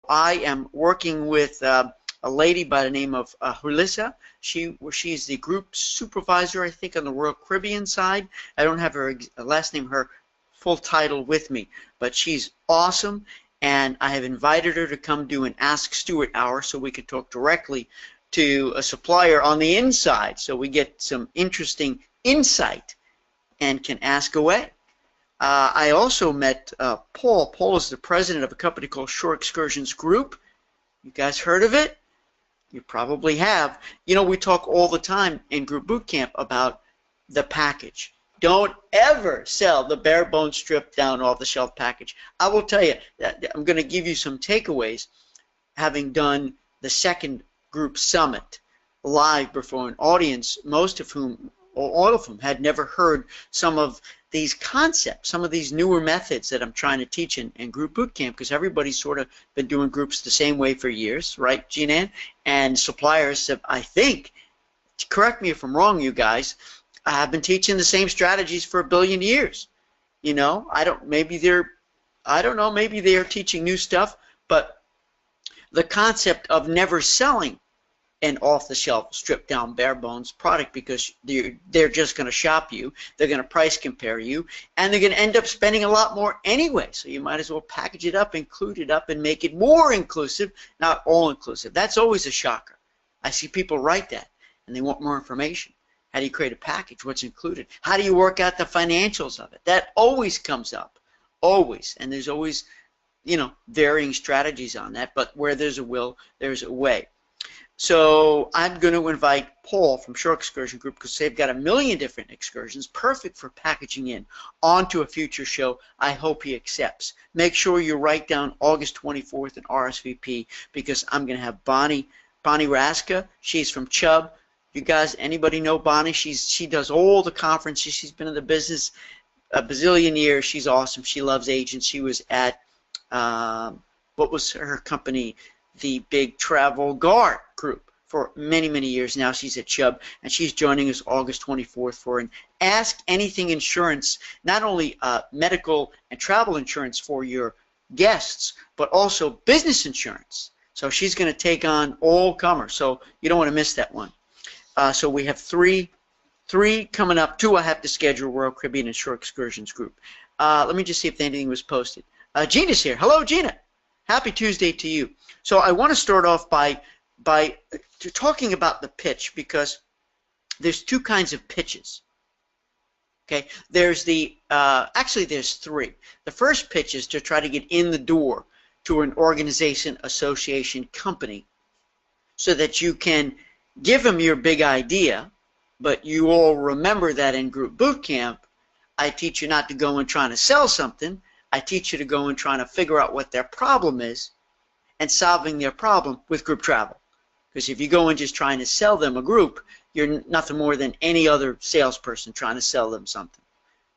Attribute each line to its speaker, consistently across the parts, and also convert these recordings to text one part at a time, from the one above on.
Speaker 1: I am working with a lady by the name of Hulissa. She's the group supervisor, I think, on the Royal Caribbean side. I don't have her last name, her full title with me, but she's awesome, and I have invited her to come do an Ask Stuart Hour so we could talk directly to a supplier on the inside, so we get some interesting insight and can ask away. I also met Paul. Paul is the president of a company called Shore Excursions Group. You guys heard of it? You probably have. You know, we talk all the time in group boot camp about the package. Don't ever sell the bare bones stripped down off the shelf package. I will tell you, I'm going to give you some takeaways, having done the second group summit live before an audience, most of whom, or all of whom, had never heard some of these concepts, some of these newer methods that I'm trying to teach in group boot camp, because everybody's sort of been doing groups the same way for years, right, Jean-Ann? And suppliers have, I think, correct me if I'm wrong, you guys, have been teaching the same strategies for 1 billion years. You know, I don't know, maybe they're teaching new stuff, but the concept of never selling an off-the-shelf, stripped-down, bare-bones product, because they're just going to shop you, they're going to price compare you, and they're going to end up spending a lot more anyway. So you might as well package it up, include it up, and make it more inclusive, not all-inclusive. That's always a shocker. I see people write that, and they want more information. How do you create a package? What's included? How do you work out the financials of it? That always comes up, always, and there's always, you know, varying strategies on that, but where there's a will, there's a way. So I'm going to invite Paul from Shore Excursion Group, because they've got 1 million different excursions, perfect for packaging in, onto a future show. I hope he accepts. Make sure you write down August 24th and RSVP, because I'm going to have Bonnie Raska. She's from Chubb. You guys, anybody know Bonnie? She does all the conferences. She's been in the business a bazillion years. She's awesome. She loves agents. She was at, what was her company? The big Travel Guard group for many, many years now. She's at Chubb, and she's joining us August 24th for an Ask Anything insurance, not only medical and travel insurance for your guests, but also business insurance. So she's going to take on all comers, so you don't want to miss that one. So we have three coming up. 2 I have to schedule, Royal Caribbean and Shore Excursions Group. Let me just see if anything was posted. Gina's here. Hello, Gina. Happy Tuesday to you. So I want to start off by talking about the pitch, because there's 2 kinds of pitches. Okay, there's actually there's 3. The first pitch is to try to get in the door to an organization, association, company, so that you can give them your big idea. But you all remember that in group boot camp, I teach you not to go and try to sell something. I teach you to go and try to figure out what their problem is and solving their problem with group travel. Because if you go and just trying to sell them a group, you're nothing more than any other salesperson trying to sell them something.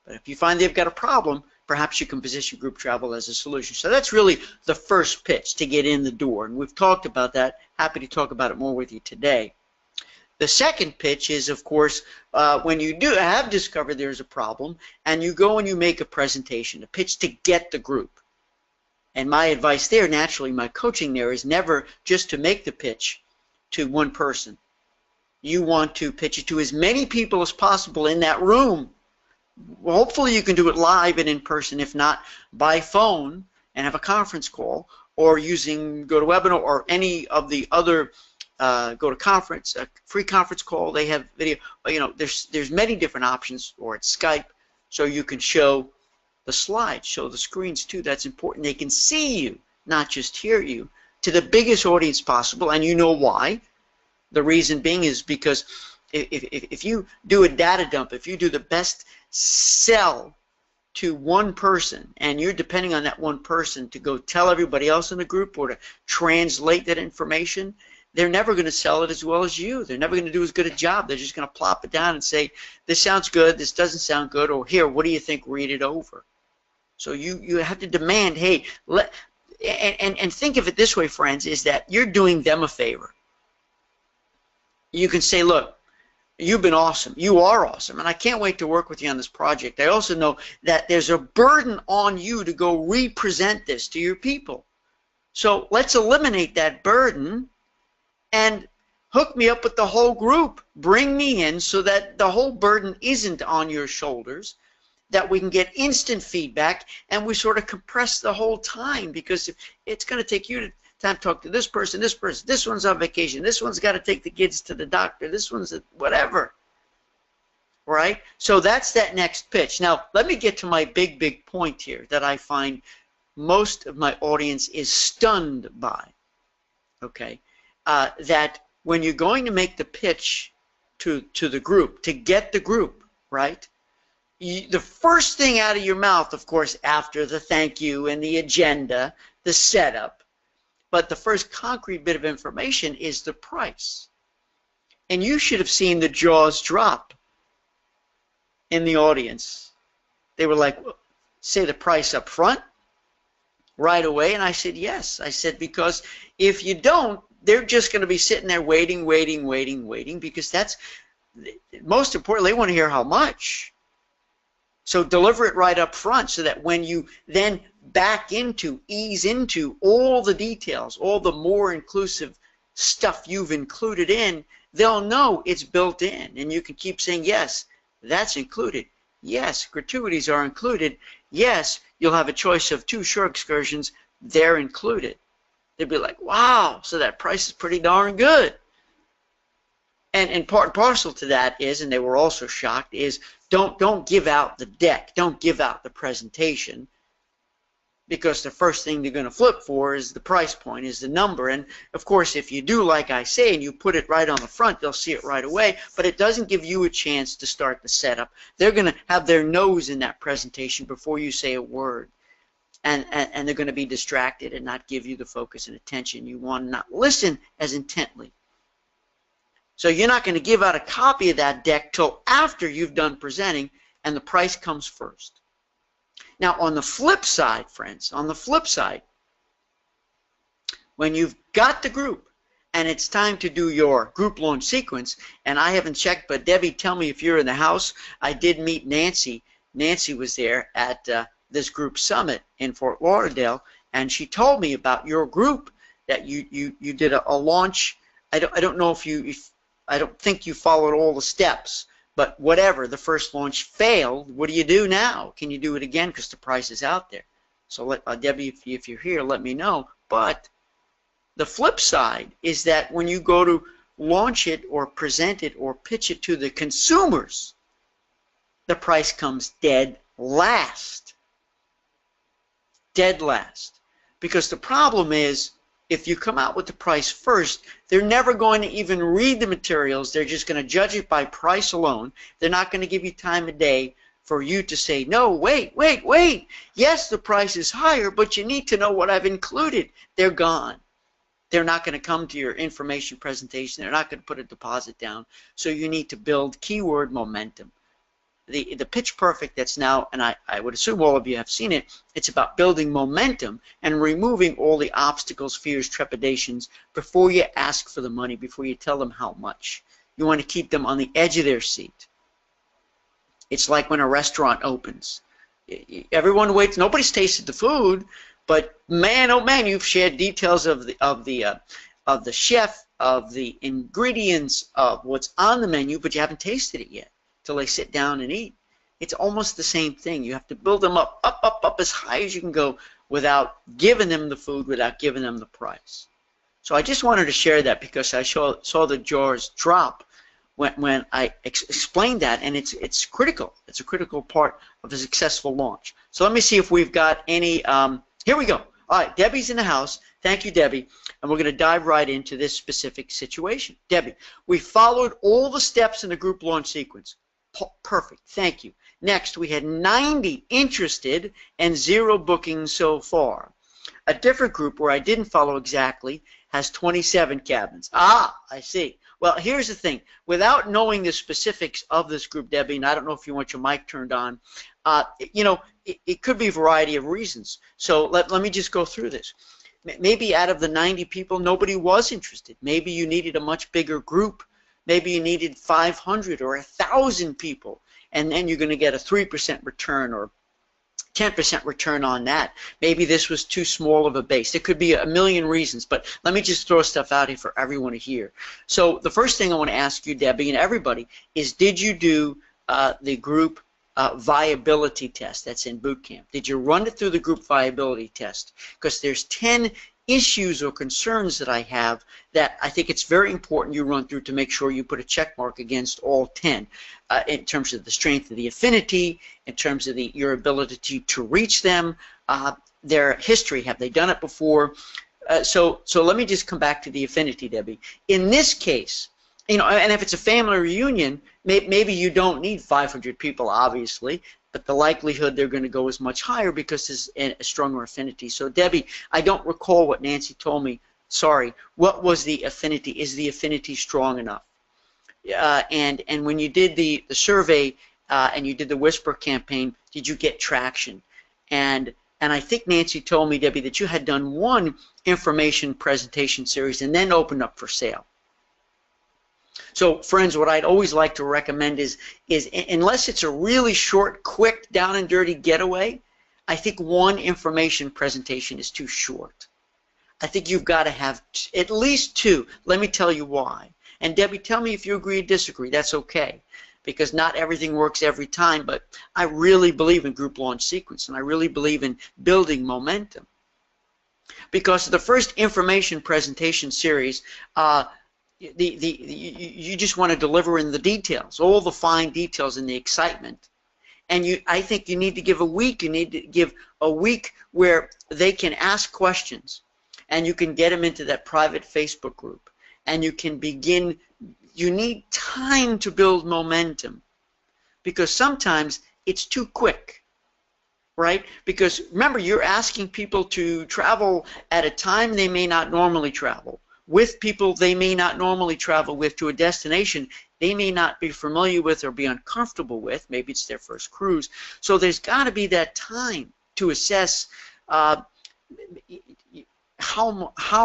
Speaker 1: But if you find they've got a problem, perhaps you can position group travel as a solution. So that's really the first pitch, to get in the door. And we've talked about that. Happy to talk about it more with you today. The second pitch is, of course, when you have discovered there's a problem, and you go and you make a presentation, a pitch to get the group. And my advice there, naturally, my coaching there, is never just to make the pitch to one person. You want to pitch it to as many people as possible in that room. Well, hopefully you can do it live and in person, if not by phone and have a conference call, or using GoToWebinar or any of the other GoToConference, a free conference call. They have video. You know, there's many different options, or it's Skype, so you can show the slides, show the screens too. That's important. They can see you, not just hear you, to the biggest audience possible, and you know why. The reason being is because if you do a data dump, if you do the best sell to one person, and you're depending on that one person to go tell everybody else in the group or to translate that information, they're never going to sell it as well as you. They're never going to do as good a job. They're just going to plop it down and say, this sounds good, this doesn't sound good, or here, what do you think, read it over. So you have to demand, hey, and think of it this way, friends, is that you're doing them a favor. You can say, look, you've been awesome. You are awesome, and I can't wait to work with you on this project. I also know that there's a burden on you to go represent this to your people. So let's eliminate that burden and hook me up with the whole group. Bring me in so that the whole burden isn't on your shoulders, that we can get instant feedback, and we sort of compress the whole time, because if it's going to take you time to talk to this person, this one's on vacation, this one's got to take the kids to the doctor, this one's whatever, right? So that's that next pitch. Now, let me get to my big point here that I find most of my audience is stunned by, okay? That when you're going to make the pitch to the group, to get the group, right? The first thing out of your mouth, of course, after the thank you and the agenda, the setup, but the first concrete bit of information is the price. And you should have seen the jaws drop in the audience. They were like, say the price up front right away. And I said, yes. I said, because if you don't, they're just going to be sitting there waiting, because that's, most importantly, they want to hear how much. So deliver it right up front, so that when you then ease into all the details, all the more inclusive stuff you've included in, they'll know it's built in. And you can keep saying, yes, that's included. Yes, gratuities are included. Yes, you'll have a choice of 2 shore excursions. They're included. They'd be like, wow, so that price is pretty darn good. And part and parcel to that is, and they were also shocked, is don't give out the deck, don't give out the presentation, because the first thing they're going to flip for is the price point, is the number. And of course, if you do like I say and you put it right on the front, they'll see it right away, but it doesn't give you a chance to start the setup. They're going to have their nose in that presentation before you say a word. And they're going to be distracted and not give you the focus and attention you want, and not listen as intently. So you're not going to give out a copy of that deck till after you've done presenting, and the price comes first. Now, on the flip side, friends, on the flip side, when you've got the group and it's time to do your group launch sequence, and I haven't checked, but Debbie, tell me if you're in the house. I did meet Nancy. Nancy was there at this group summit in Fort Lauderdale, and she told me about your group, that you did a launch. I don't know if I don't think you followed all the steps, but whatever, the first launch failed. What do you do now? Can you do it again? Because the price is out there. So let Debbie, if you're here, let me know. But the flip side is that when you go to launch it or present it or pitch it to the consumers, the price comes dead last. Dead last. Because the problem is, if you come out with the price first, they're never going to even read the materials. They're just going to judge it by price alone. They're not going to give you time of day for you to say, no, wait. Yes, the price is higher, but you need to know what I've included. They're gone. They're not going to come to your information presentation. They're not going to put a deposit down. So you need to build keyword momentum. The Pitch Perfect that's now, and I would assume all of you have seen it, it's about building momentum and removing all the obstacles, fears, trepidations before you ask for the money, before you tell them how much. You want to keep them on the edge of their seat. It's like when a restaurant opens. Everyone waits. Nobody's tasted the food, but man, oh man, you've shared details of the chef, of the ingredients, of what's on the menu, but you haven't tasted it yet till they sit down and eat. It's almost the same thing. You have to build them up as high as you can go without giving them the food, without giving them the price. So I just wanted to share that because I saw the jaws drop when I explained that, and it's critical. It's a critical part of a successful launch. So let me see if we've got any. Here we go. All right, Debbie's in the house. Thank you, Debbie. And we're going to dive right into this specific situation. Debbie, we followed all the steps in the group launch sequence. Perfect. Thank you. Next, we had 90 interested and 0 bookings so far. A different group where I didn't follow exactly has 27 cabins. Ah, I see. Well, here's the thing. Without knowing the specifics of this group, Debbie, and I don't know if you want your mic turned on, you know, it could be a variety of reasons. So let me just go through this. Maybe out of the 90 people, nobody was interested. Maybe you needed a much bigger group. Maybe you needed 500 or 1,000 people, and then you're going to get a 3% return, or 10% return on that. Maybe this was too small of a base. There could be a million reasons, but let me just throw stuff out here for everyone to hear. So the first thing I want to ask you, Debbie, and everybody, is did you do the group viability test that's in boot camp? Did you run it through the group viability test? Because there's 10 issues or concerns that I have that I think it's very important you run through to make sure you put a check mark against all 10 in terms of the strength of the affinity, in terms of your ability to reach them, their history, have they done it before? So let me just come back to the affinity, Debbie. In this case, and if it's a family reunion, maybe you don't need 500 people, obviously, but the likelihood they're going to go is much higher because there's a stronger affinity. So, Debbie, I don't recall what Nancy told me. Sorry. What was the affinity? Is the affinity strong enough? And when you did the survey and you did the Whisper campaign, did you get traction? And I think Nancy told me, Debbie, that you had done one information presentation series and then opened up for sale. So, friends, what I'd always like to recommend is unless it's a really short, quick, down and dirty getaway, I think one information presentation is too short. I think you've got to have at least two. Let me tell you why. And Debbie, tell me if you agree or disagree. That's okay, because not everything works every time, but I really believe in group launch sequence, and I really believe in building momentum. Because the first information presentation series, you just want to deliver in the details, all the fine details and the excitement. And I think you need to give a week. You need to give a week where they can ask questions, and you can get them into that private Facebook group, and you can begin. You need time to build momentum, because sometimes it's too quick, right? Because remember, you're asking people to travel at a time they may not normally travel, with people they may not normally travel with, to a destination they may not be familiar with or be uncomfortable with. Maybe it's their first cruise. So there's got to be that time to assess how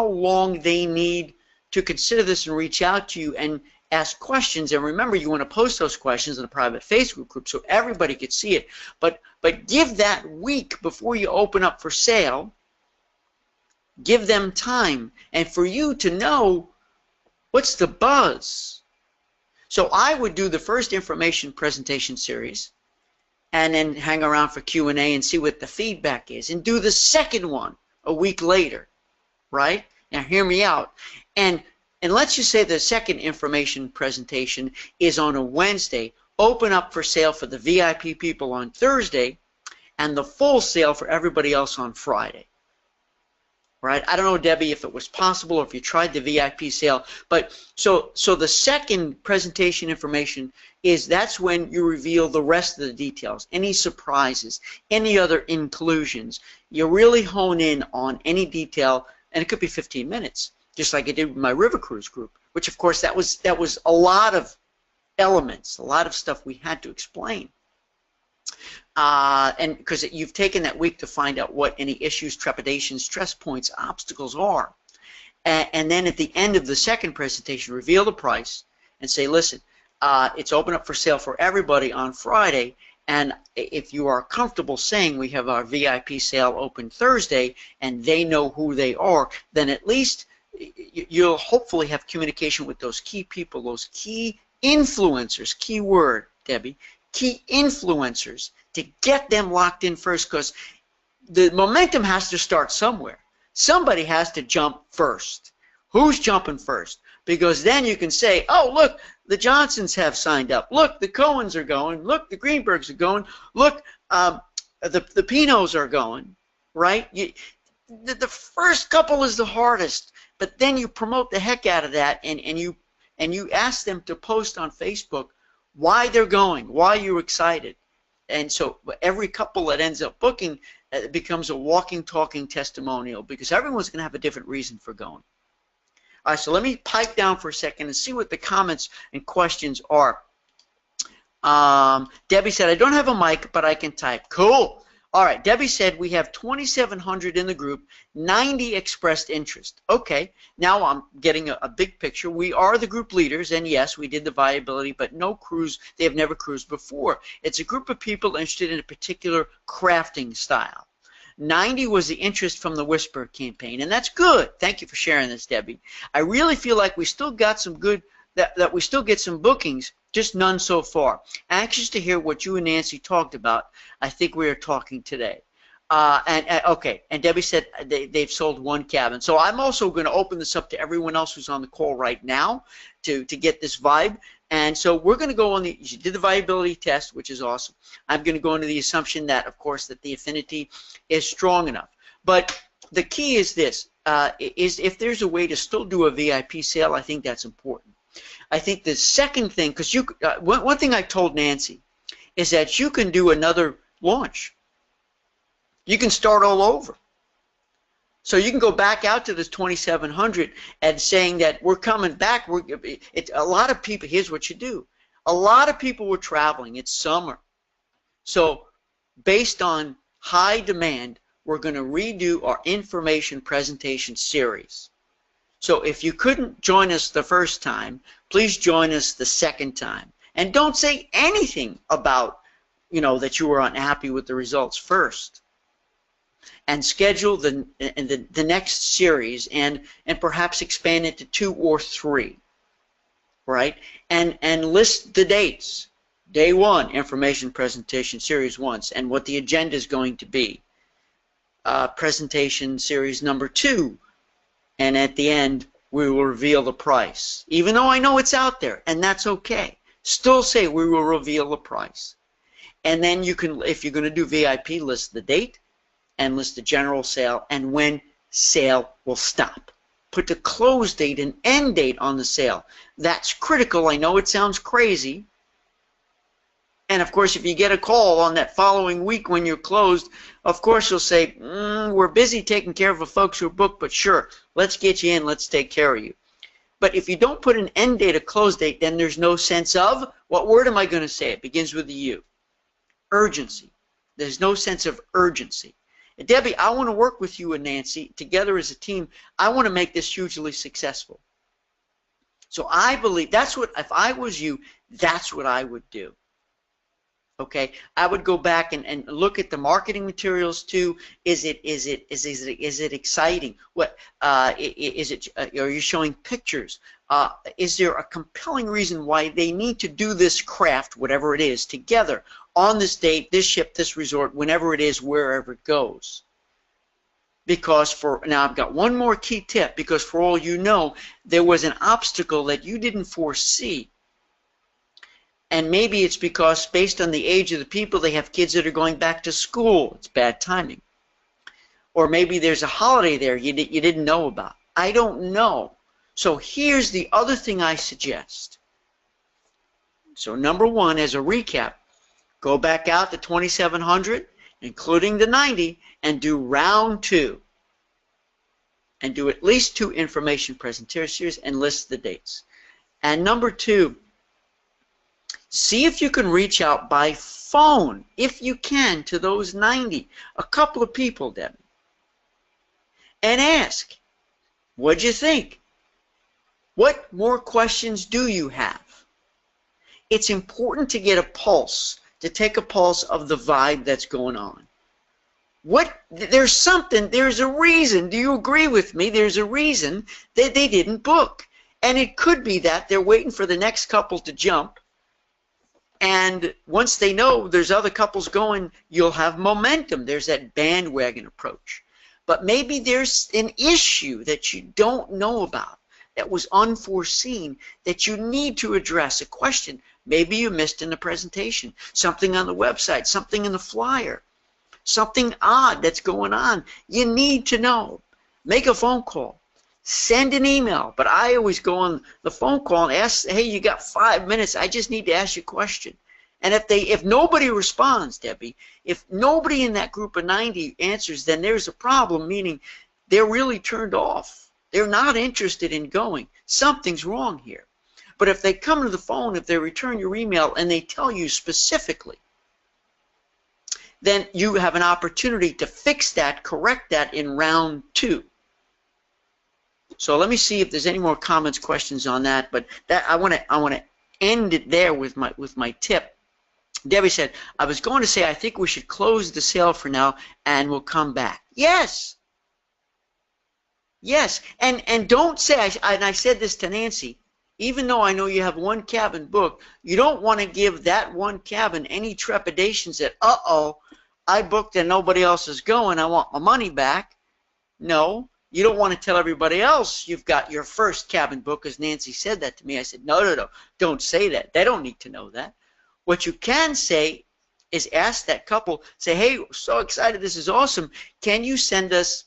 Speaker 1: long they need to consider this and reach out to you and ask questions. And remember, you want to post those questions in a private Facebook group so everybody can see it. But give that week before you open up for sale. Give them time, and for you to know what's the buzz. So I would do the first information presentation series and then hang around for Q&A and see what the feedback is, and do the second one a week later, right? Now hear me out. And let's just say the second information presentation is on a Wednesday. Open up for sale for the VIP people on Thursday, and the full sale for everybody else on Friday. Right? I don't know, Debbie, if it was possible or if you tried the VIP sale, but so the second presentation information that's when you reveal the rest of the details, any surprises, any other inclusions. You really hone in on any detail, and it could be 15 minutes, just like I did with my River Cruise group, which of course that was a lot of elements, a lot of stuff we had to explain. And because you've taken that week to find out what any issues, trepidations, stress points, obstacles are. And then at the end of the second presentation, reveal the price and say, listen, it's open up for sale for everybody on Friday, and if you are comfortable saying we have our VIP sale open Thursday and they know who they are, then at least you'll hopefully have communication with those key people, those key influencers, key word, Debbie, key influencers, to get them locked in first, because the momentum has to start somewhere. Somebody has to jump first. Who's jumping first? Because then you can say, oh, look, the Johnsons have signed up. Look, the Cohens are going. Look, the Greenbergs are going. Look, the Pinots are going, right? The first couple is the hardest, but then you promote the heck out of that, and you ask them to post on Facebook why they're going, why you're excited. And so every couple that ends up booking becomes a walking, talking testimonial, because everyone's going to have a different reason for going. All right, so let me pipe down for a second and see what the comments and questions are. Debbie said, I don't have a mic, but I can type. Cool. All right, Debbie said we have 2,700 in the group, 90 expressed interest. Okay, now I'm getting a big picture. We are the group leaders, and yes, we did the viability, but no cruise, they have never cruised before. It's a group of people interested in a particular crafting style. 90 was the interest from the Whisper campaign, and that's good. Thank you for sharing this, Debbie. I really feel like we still got some good, that we still get some bookings, just none so far. Anxious to hear what you and Nancy talked about. I think we are talking today. Okay, and Debbie said they've sold one cabin. So I'm also going to open this up to everyone else who's on the call right now to get this vibe. And so we're going to go on the, you did the viability test, which is awesome. I'm going to go into the assumption that, of course, that the affinity is strong enough. But the key is this, is if there's a way to still do a VIP sale, I think that's important. I think the second thing, because you, one thing I told Nancy is that you can do another launch. You can start all over. So you can go back out to this 2,700 and saying that we're coming back. A lot of people, here's what you do. A lot of people were traveling. It's summer. So based on high demand, we're going to redo our information presentation series. So if you couldn't join us the first time, please join us the second time. And don't say anything about, you know, that you were unhappy with the results first. And schedule the next series and perhaps expand it to 2 or 3, right? And list the dates. Day 1, information presentation series 1, and what the agenda is going to be. Presentation series number 2, and at the end we will reveal the price. Even though I know it's out there, and that's okay. Still say we will reveal the price. And then you can, if you're going to do VIP, list the date and list the general sale and when sale will stop. Put the close date and end date on the sale. That's critical. I know it sounds crazy. And of course, if you get a call on that following week when you're closed, of course you'll say, we're busy taking care of the folks who are booked, but sure, let's get you in, let's take care of you. But if you don't put an end date, a close date, then there's no sense of, what word am I going to say? It begins with the U. Urgency. There's no sense of urgency. And Debbie, I want to work with you and Nancy together as a team. I want to make this hugely successful. So I believe that's what, if I was you, that's what I would do. Okay, I would go back and look at the marketing materials too. Is it exciting? What is it? Are you showing pictures? Is there a compelling reason why they need to do this craft, whatever it is, together on this date, this ship, this resort, whenever it is, wherever it goes? Because for now, I've got one more key tip. Because for all you know, there was an obstacle that you didn't foresee. And maybe it's because based on the age of the people, they have kids that are going back to school. It's bad timing. Or maybe there's a holiday there you didn't know about. I don't know. So here's the other thing I suggest. So number 1, as a recap, go back out to 2,700, including the 90, and do round 2. And do at least 2 information presentation series and list the dates. And number 2, see if you can reach out by phone, if you can, to those 90, a couple of people, Debbie, and ask, what'd you think? What more questions do you have? It's important to get a pulse, to take a pulse of the vibe that's going on. There's something, there's a reason. Do you agree with me? There's a reason that they didn't book. And it could be that they're waiting for the next couple to jump. And once they know there's other couples going, you'll have momentum. There's that bandwagon approach. But maybe there's an issue that you don't know about, that was unforeseen, that you need to address, a question maybe you missed in the presentation, something on the website, something in the flyer, something odd that's going on. You need to know. Make a phone call. Send an email, but I always go on the phone call and ask, hey, you got 5 minutes, I just need to ask you a question. And if nobody responds, Debbie, if nobody in that group of 90 answers, then there's a problem, meaning they're really turned off. They're not interested in going. Something's wrong here. But if they come to the phone, if they return your email and they tell you specifically then you have an opportunity to fix that, correct that in round 2. So let me see if there's any more comments, questions on that. But that I want to end it there with my tip. Debbie said, I was going to say I think we should close the sale for now and we'll come back. Yes. Yes. And don't say, and I said this to Nancy, even though I know you have one cabin booked, you don't want to give that one cabin any trepidations that, uh-oh, I booked and nobody else is going, I want my money back. No. You don't want to tell everybody else you've got your first cabin book, because Nancy said that to me. I said, no, don't say that. They don't need to know that. What you can say is ask that couple, say, hey, so excited, this is awesome. Can you send us,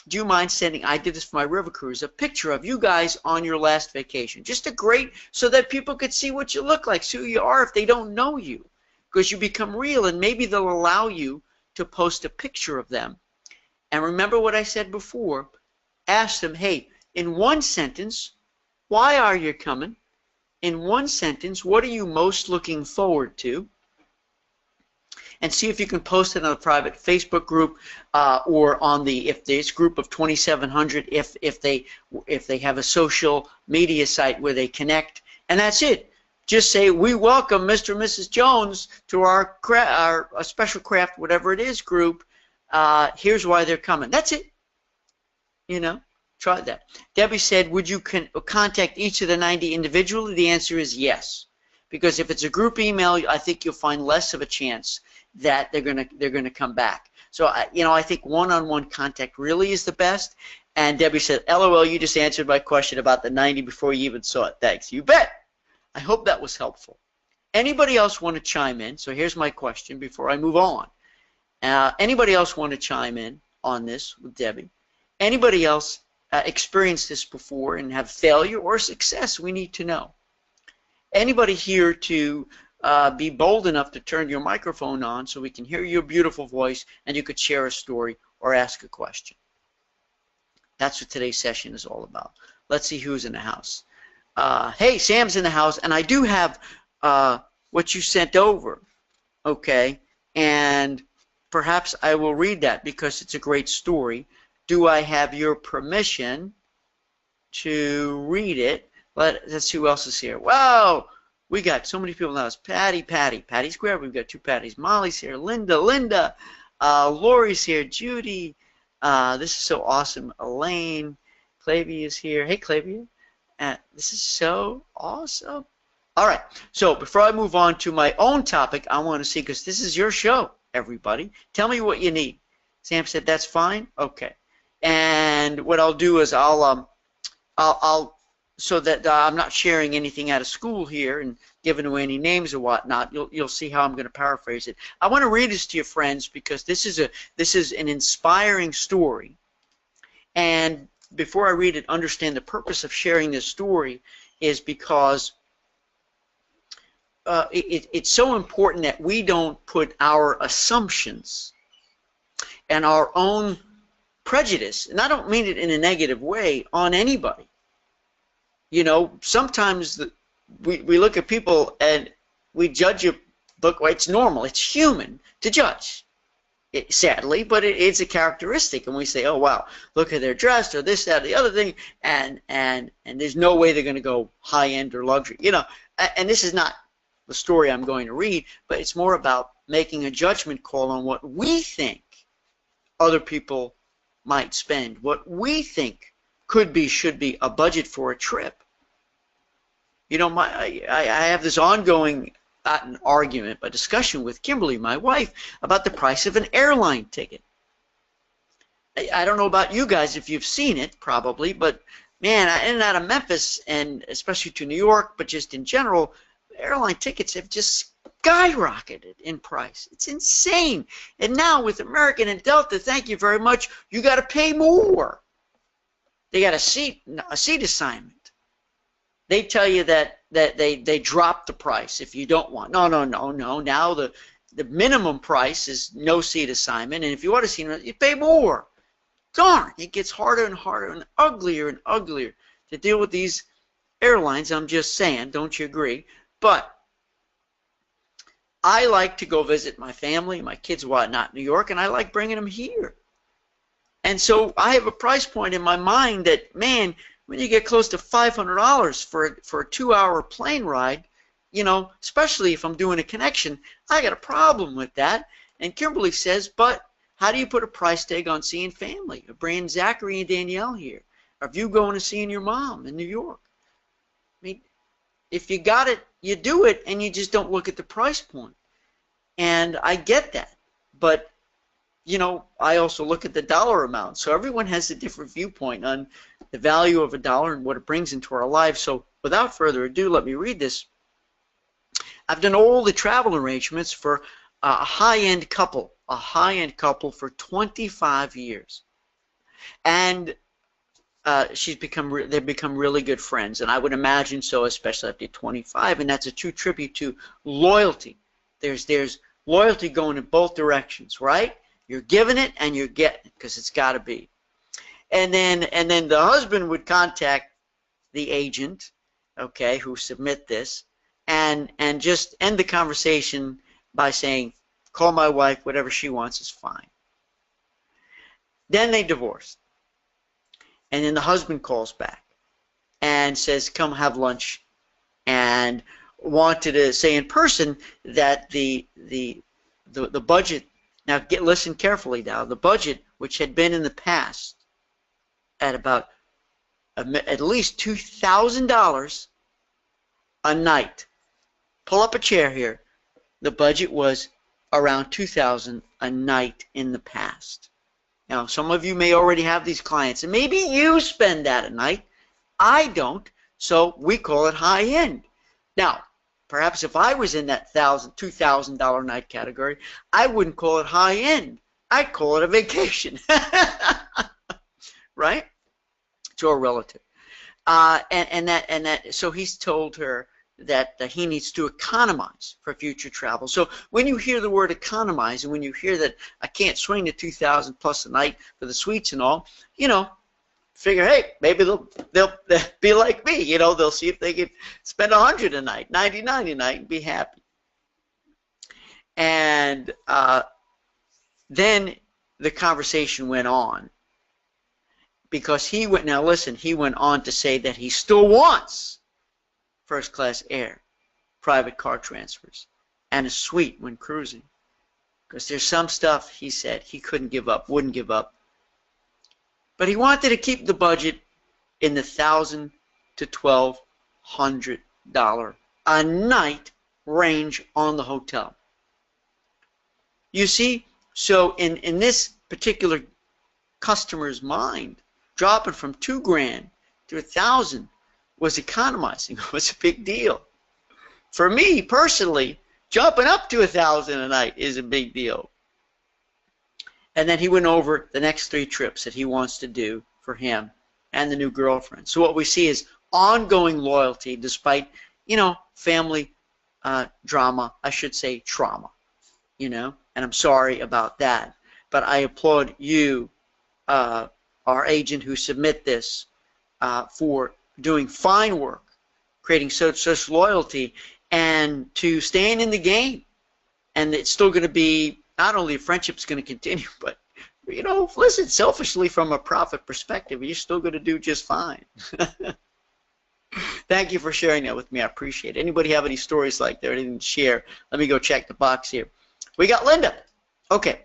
Speaker 1: do you mind sending, I did this for my river cruise, a picture of you guys on your last vacation. Just so that people could see what you look like, see who you are if they don't know you. Because you become real, and maybe they'll allow you to post a picture of them. And remember what I said before. Ask them, hey, in one sentence, why are you coming? In one sentence, what are you most looking forward to? And see if you can post it on a private Facebook group or on the, if there's a group of 2,700, if they have a social media site where they connect, and that's it. Just say, we welcome Mr. and Mrs. Jones to our special craft, whatever it is, group. Here's why they're coming. That's it. You know, try that. Debbie said, would you contact each of the 90 individually? The answer is yes. Because if it's a group email, I think you'll find less of a chance that they're gonna come back. So, you know, I think one-on-one contact really is the best. And Debbie said, LOL, you just answered my question about the 90 before you even saw it. Thanks. You bet. I hope that was helpful. Anybody else want to chime in? So here's my question before I move on. Anybody else want to chime in on this with Debbie? Anybody else experienced this before and have failure or success? We need to know. Anybody here to be bold enough to turn your microphone on so we can hear your beautiful voice and you could share a story or ask a question? That's what today's session is all about. Let's see who's in the house. Hey, Sam's in the house, and I do have what you sent over, okay? And perhaps I will read that because it's a great story. Do I have your permission to read it? Let's see who else is here. Wow, we got so many people now. It's Patty Square. We've got 2 Pattys. Molly's here. Linda. Lori's here. Judy. This is so awesome. Elaine. Clavia is here. Hey, Clavia. This is so awesome. All right. So before I move on to my own topic, I want to see, because this is your show, everybody. Tell me what you need. Sam said that's fine. Okay. And what I'll do is I'll so that I'm not sharing anything out of school here and giving away any names or whatnot. You'll see how I'm going to paraphrase it. I want to read this to your friends because this is an inspiring story. And before I read it, understand the purpose of sharing this story is because it's so important that we don't put our assumptions and our own prejudice, and I don't mean it in a negative way, on anybody. You know, sometimes we look at people and we judge a book. Well, it's normal, it's human to judge, sadly, but it's a characteristic, and we say, oh wow, look at their dress or this, that, the other thing, and there's no way they're going to go high end or luxury. You know, and this is not the story I'm going to read, but it's more about making a judgment call on what we think other people might spend, what we think could be, should be a budget for a trip. You know, I have this ongoing, not an argument, but discussion with Kimberly, my wife, about the price of an airline ticket. I don't know about you guys if you've seen it, probably, but man, in and out of Memphis, and especially to New York, but just in general, airline tickets have just skyrocketed in price. It's insane. And now with American and Delta, thank you very much, you got to pay more. They got a seat assignment. They tell you that they drop the price if you don't want. No. Now the minimum price is no seat assignment, and if you want a seat, you pay more. Darn, it gets harder and harder and uglier to deal with these airlines. I'm just saying, don't you agree? But I like to go visit my family, my kids, whatnot, in New York, and I like bringing them here. And so I have a price point in my mind that, man, when you get close to $500 for a 2-hour plane ride, you know, especially if I'm doing a connection, I got a problem with that. And Kimberly says, but how do you put a price tag on seeing family? Bringing Zachary and Danielle here. Or if you going to seeing your mom in New York. I mean, if you got it, you do it, and you just don't look at the price point. And I get that. But, you know, I also look at the dollar amount. So everyone has a different viewpoint on the value of a dollar and what it brings into our lives. So without further ado, let me read this. I've done all the travel arrangements for a high-end couple for 25 years. And they've become really good friends, and I would imagine so, especially after 25, and that's a true tribute to loyalty. There's loyalty going in both directions, right? You're giving it and you're getting it, because it's got to be. And then the husband would contact the agent, okay, who submit this, and just end the conversation by saying, call my wife, whatever she wants is fine. Then they divorced. And then the husband calls back and says, come have lunch, and wanted to say in person that the budget, now listen carefully now, the budget, which had been in the past at about at least $2,000 a night. Pull up a chair here. The budget was around $2,000 a night in the past. Now, some of you may already have these clients, and maybe you spend that a night. I don't, so we call it high end. Now, perhaps if I was in that $2,000 night category, I wouldn't call it high end. I'd call it a vacation, right? To a relative, so he's told her that he needs to economize for future travel. So when you hear the word economize, and when you hear that I can't swing to $2,000 plus a night for the suites and all, you know, figure, hey, maybe they'll be like me, you know, they'll see if they can spend $100 a night, $99 a night, and be happy. And then the conversation went on, because he went on to say that he still wants first-class air, private car transfers, and a suite when cruising. Because there's some stuff, he said, he couldn't give up, wouldn't give up. But he wanted to keep the budget in the $1,000 to $1,200 a night range on the hotel. You see, so in this particular customer's mind, dropping from $2,000 to $1,000 was economizing, was a big deal. For me personally, jumping up to $1,000 a night is a big deal. And then he went over the next 3 trips that he wants to do for him and the new girlfriend. So what we see is ongoing loyalty despite, you know, family drama, I should say trauma, you know, and I'm sorry about that. But I applaud you, our agent who submit this, for doing fine work, creating such loyalty, and to staying in the game. And it's still going to be, not only a friendship's going to continue, but, you know, listen, selfishly from a profit perspective, you're still going to do just fine. Thank you for sharing that with me. I appreciate it. Anybody have any stories like that or anything to share? Let me go check the box here. We got Linda. Okay.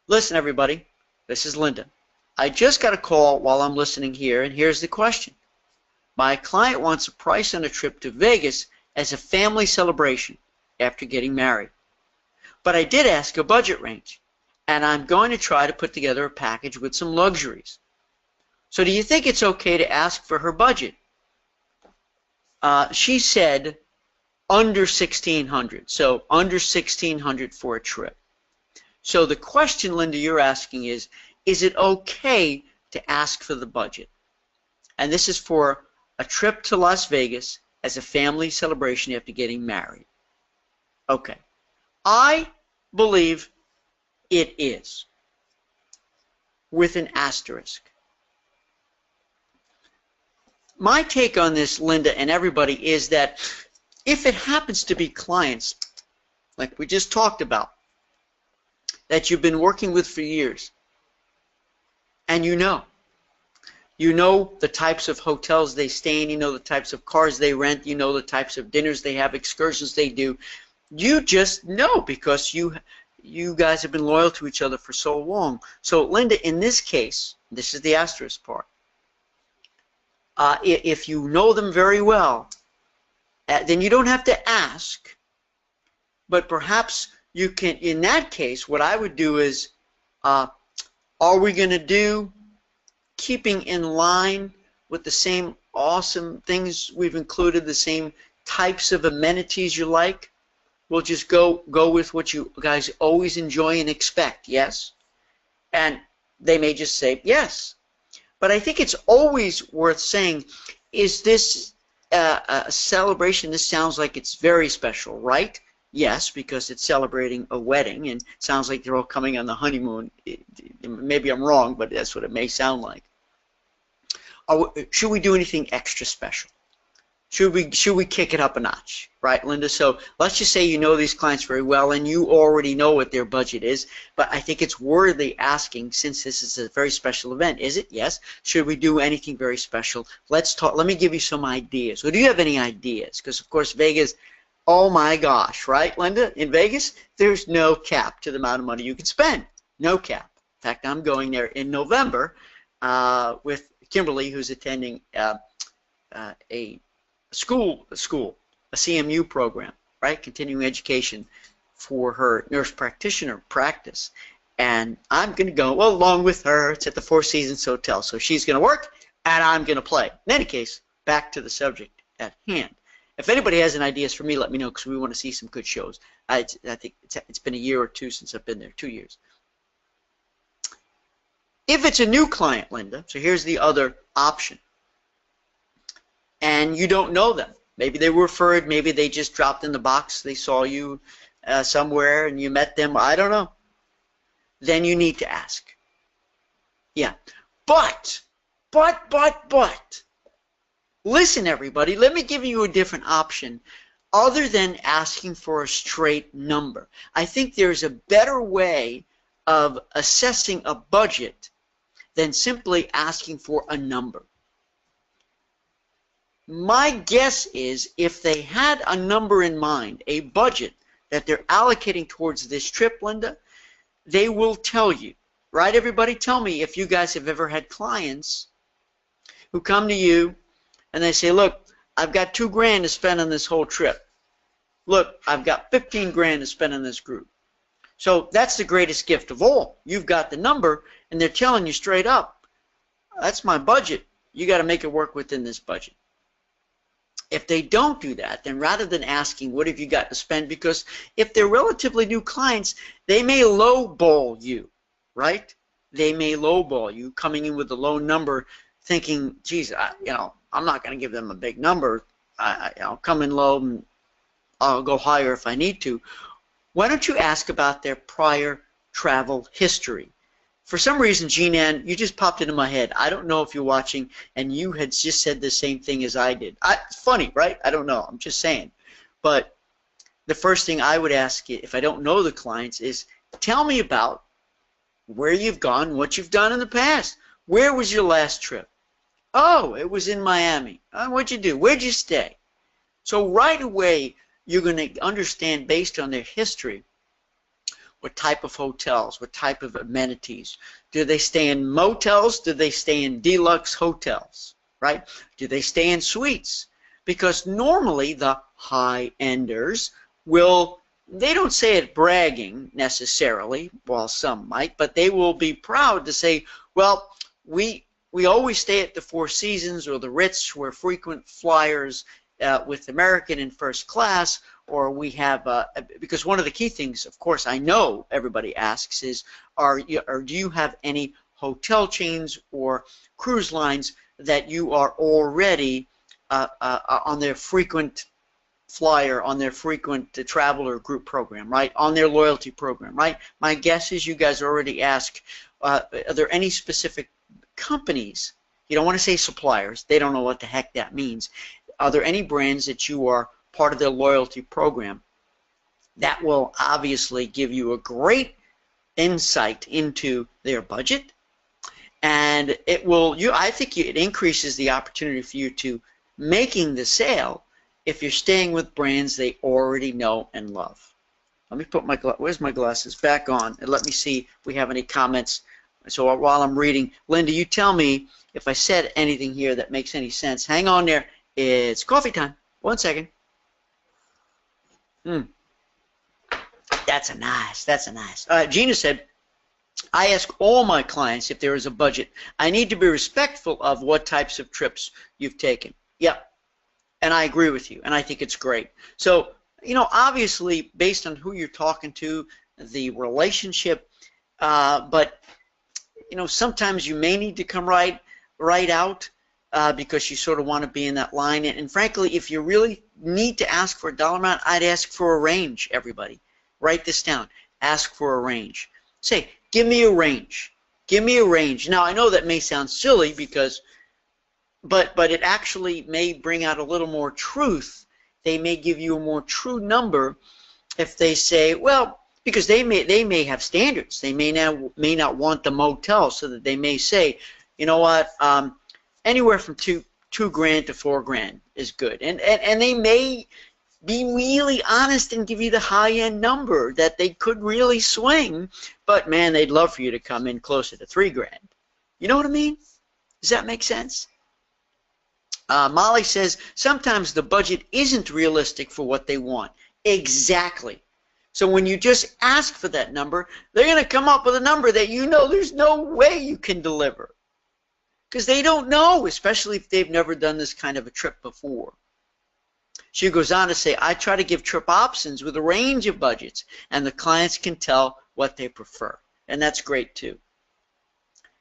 Speaker 1: Listen, everybody. This is Linda. I just got a call while I'm listening here, and here's the question. My client wants a price on a trip to Vegas as a family celebration after getting married. But I did ask a budget range, and I'm going to try to put together a package with some luxuries. So do you think it's okay to ask for her budget? She said under $1,600, so under $1,600 for a trip. So the question, Linda, you're asking is it okay to ask for the budget? And this is for a trip to Las Vegas as a family celebration after getting married. Okay. I believe it is, with an asterisk. My take on this, Linda, and everybody, is that if it happens to be clients like we just talked about, that you've been working with for years, and you know the types of hotels they stay in, you know the types of cars they rent, you know the types of dinners they have, excursions they do. You just know because you guys have been loyal to each other for so long. So Linda, in this case, this is the asterisk part. If you know them very well, then you don't have to ask, but perhaps you can, in that case, what I would do is, are we going to do, keeping in line with the same awesome things we've included, the same types of amenities you like? We'll just go with what you guys always enjoy and expect, yes? And they may just say yes. But I think it's always worth saying, is this a celebration? This sounds like it's very special, right? Yes, because it's celebrating a wedding, and it sounds like they're all coming on the honeymoon. Maybe I'm wrong, but that's what it may sound like. Should we do anything extra special? Should we kick it up a notch, right, Linda? So let's just say you know these clients very well and you already know what their budget is, but I think it's worthy asking, since this is a very special event. Is it? Yes. Should we do anything very special? Let's talk. Let me give you some ideas. Well, do you have any ideas? Because of course Vegas, oh my gosh, right, Linda? In Vegas, there's no cap to the amount of money you can spend. No cap. In fact, I'm going there in November with Kimberly, who's attending a CMU program, right? Continuing education for her nurse practitioner practice. And I'm going to go along with her. It's at the Four Seasons Hotel. So she's going to work and I'm going to play. In any case, back to the subject at hand. If anybody has any ideas for me, let me know, because we want to see some good shows. I think it's been a year or two since I've been there, 2 years. If it's a new client, Linda, so here's the other option, and you don't know them. Maybe they were referred, maybe they just dropped in the box, they saw you somewhere and you met them, I don't know. Then you need to ask. Yeah, but, listen everybody, let me give you a different option other than asking for a straight number. I think there's a better way of assessing a budget than simply asking for a number. My guess is if they had a number in mind, a budget that they're allocating towards this trip, Linda, they will tell you. Right, everybody? Tell me if you guys have ever had clients who come to you and they say, look, I've got $2 grand to spend on this whole trip. Look, I've got 15 grand to spend on this group. So that's the greatest gift of all. You've got the number, and they're telling you straight up, that's my budget. You got to make it work within this budget. If they don't do that, then rather than asking, what have you got to spend, because if they're relatively new clients, they may lowball you, right? They may lowball you, coming in with a low number, thinking, geez, I'm not going to give them a big number. I'll come in low, and I'll go higher if I need to. Why don't you ask about their prior travel history? For some reason, Jean-Ann, you just popped into my head. I don't know if you're watching and you had just said the same thing as I did. It's funny, right? I don't know. I'm just saying. But the first thing I would ask you, if I don't know the clients, is tell me about where you've gone, what you've done in the past. Where was your last trip? Oh, it was in Miami. What'd you do? Where'd you stay? So right away, you're going to understand, based on their history, what type of hotels, what type of amenities. Do they stay in motels? Do they stay in deluxe hotels? Right? Do they stay in suites? Because normally the high-enders will, they don't say it bragging necessarily, while some might, but they will be proud to say, well, we always stay at the Four Seasons or the Ritz. We're frequent flyers with American in first class, or we have, because one of the key things, of course, I know everybody asks is, do you have any hotel chains or cruise lines that you are already on their frequent flyer, on their frequent traveler group program, right? On their loyalty program, right? My guess is you guys already ask, are there any specific companies? You don't want to say suppliers. They don't know what the heck that means. Are there any brands that you are part of their loyalty program That will obviously give you a great insight into their budget, and it will, I think it increases the opportunity for you to making the sale if you're staying with brands they already know and love. Let me put my, where's my glasses? Back on, and let me see if we have any comments. So while I'm reading, Linda, you tell me if I said anything here that makes any sense. Hang on there. It's coffee time. 1 second. That's a nice. Gina said, I ask all my clients if there is a budget. I need to be respectful of what types of trips you've taken. Yep. And I agree with you, and I think it's great. So, obviously, based on who you're talking to, the relationship, but, sometimes you may need to come right out because you sort of want to be in that line. And frankly, if you really need to ask for a dollar amount, I'd ask for a range, everybody. Write this down. Ask for a range. Say, give me a range. Give me a range. Now, I know that may sound silly because, but it actually may bring out a little more truth. They may give you a more true number if they say, well, because they may have standards. They may not want the motel, so that they may say, you know what, anywhere from $2,000 to $4,000 is good. And they may be really honest and give you the high-end number that they could really swing, but man, they'd love for you to come in closer to $3,000. You know what I mean? Does that make sense? Molly says, sometimes the budget isn't realistic for what they want. Exactly. So when you just ask for that number, they're going to come up with a number that there's no way you can deliver. Because they don't know, especially if they've never done this kind of a trip before. She goes on to say, I try to give trip options with a range of budgets, and the clients can tell what they prefer. And that's great too.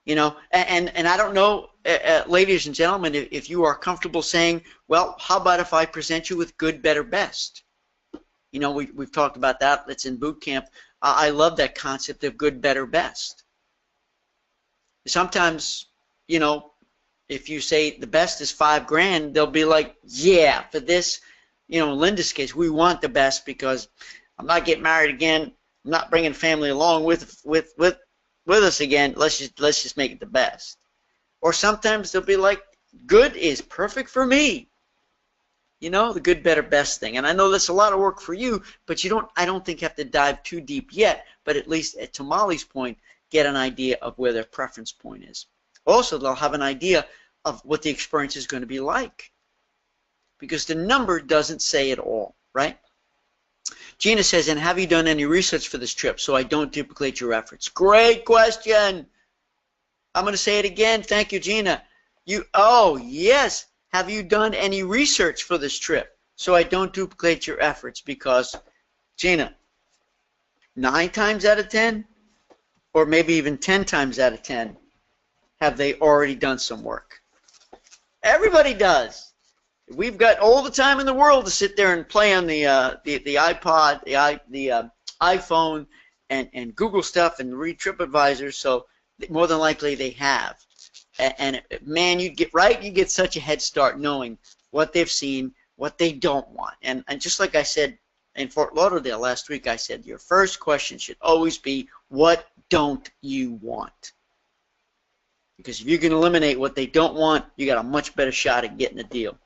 Speaker 1: And I don't know, ladies and gentlemen, if you are comfortable saying, well, how about if I present you with good, better, best? We've talked about that. That's in boot camp. I love that concept of good, better, best. Sometimes, if you say the best is $5,000, they'll be like, yeah, for this, in Linda's case, we want the best because I'm not getting married again. I'm not bringing family along with us again. Let's just make it the best. Or sometimes they'll be like, good is perfect for me. The good, better, best thing. And I know that's a lot of work for you, but I don't think you have to dive too deep yet, but at least to Molly's point, get an idea of where their preference point is. Also, they'll have an idea of what the experience is going to be like, because the number doesn't say it all, right? Gina says, and have you done any research for this trip so I don't duplicate your efforts? Great question. I'm going to say it again. Thank you, Gina. Oh, yes. Have you done any research for this trip so I don't duplicate your efforts? Because, Gina, 9 times out of 10, or maybe even 10 times out of 10, have they already done some work? Everybody does. We've got all the time in the world to sit there and play on the iPod, the iPhone, and Google stuff and read TripAdvisor. So more than likely they have. And man, you get such a head start knowing what they've seen, what they don't want. And just like I said in Fort Lauderdale last week, I said your first question should always be, what don't you want? Because if you can eliminate what they don't want, you got a much better shot at getting a deal.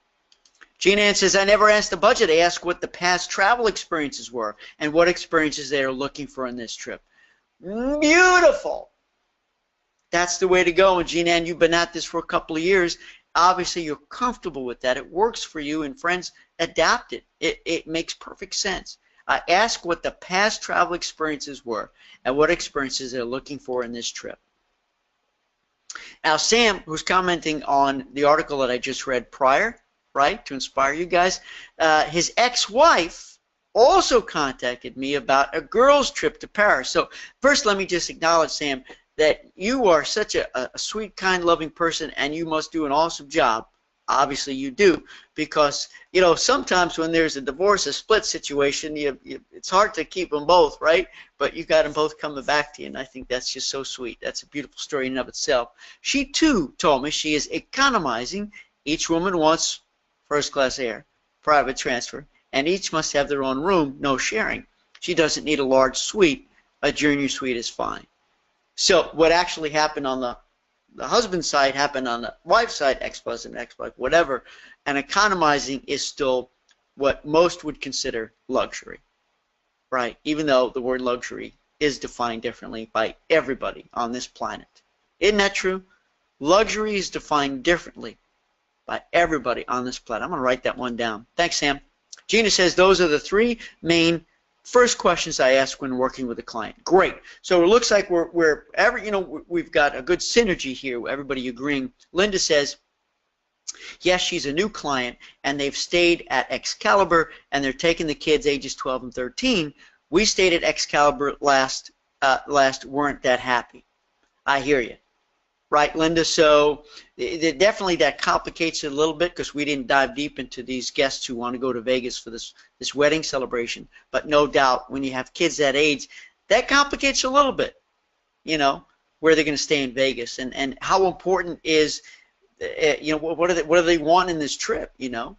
Speaker 1: Jean Ann says, I never asked the budget. I asked what the past travel experiences were and what experiences they are looking for in this trip. Beautiful. That's the way to go. And Jean Ann, you've been at this for a couple of years. Obviously, you're comfortable with that. It works for you, and friends, adapt it. It makes perfect sense. Ask what the past travel experiences were and what experiences they're looking for in this trip. Now, Sam, who's commenting on the article that I just read prior, right, to inspire you guys, his ex-wife also contacted me about a girls' trip to Paris. So first, let me just acknowledge, Sam, that you are such a sweet, kind, loving person, and you must do an awesome job. Obviously, you do, because sometimes when there's a divorce, a split situation, it's hard to keep them both, right? But you got them both coming back to you, and I think that's just so sweet. That's a beautiful story in and of itself. She too told me she is economizing. Each woman wants first-class air, private transfer, and each must have their own room, no sharing. She doesn't need a large suite. A junior suite is fine. So what actually happened on the husband's side happened on the wife's side, ex-husband, ex-wife, whatever, and economizing is still what most would consider luxury, right? Even though the word luxury is defined differently by everybody on this planet. Isn't that true? Luxury is defined differently by everybody on this planet. I'm going to write that one down. Thanks, Sam. Gina says those are the three main first questions I ask when working with a client. Great. So it looks like we've got a good synergy here. Everybody agreeing. Linda says, yes, she's a new client, and they've stayed at Excalibur, and they're taking the kids ages 12 and 13. We stayed at Excalibur last, weren't that happy. I hear you. Right, Linda? So definitely that complicates it a little bit because we didn't dive deep into these guests who want to go to Vegas for this wedding celebration. But no doubt, when you have kids that age, that complicates a little bit, you know, where they're going to stay in Vegas and how important is, you know, what do they want in this trip, you know?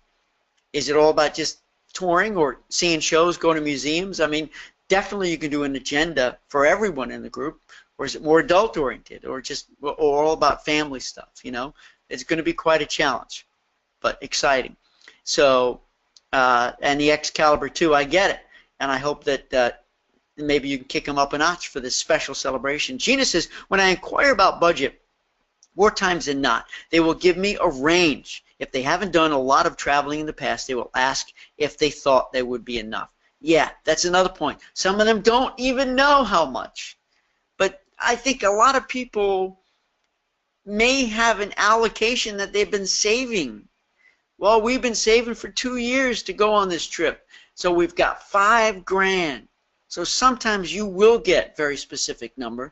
Speaker 1: Is it all about just touring or seeing shows, going to museums? I mean, definitely you can do an agenda for everyone in the group. Or is it more adult-oriented, or all about family stuff? You know, it's going to be quite a challenge, but exciting. So, and the Excalibur too, I get it, and I hope that maybe you can kick them up a notch for this special celebration. Gina says, when I inquire about budget, more times than not, they will give me a range. If they haven't done a lot of traveling in the past, they will ask if they thought there would be enough. Yeah, that's another point. Some of them don't even know how much. But I think a lot of people may have an allocation that they've been saving. Well, we've been saving for 2 years to go on this trip, so we've got $5 grand. So sometimes you will get very specific number,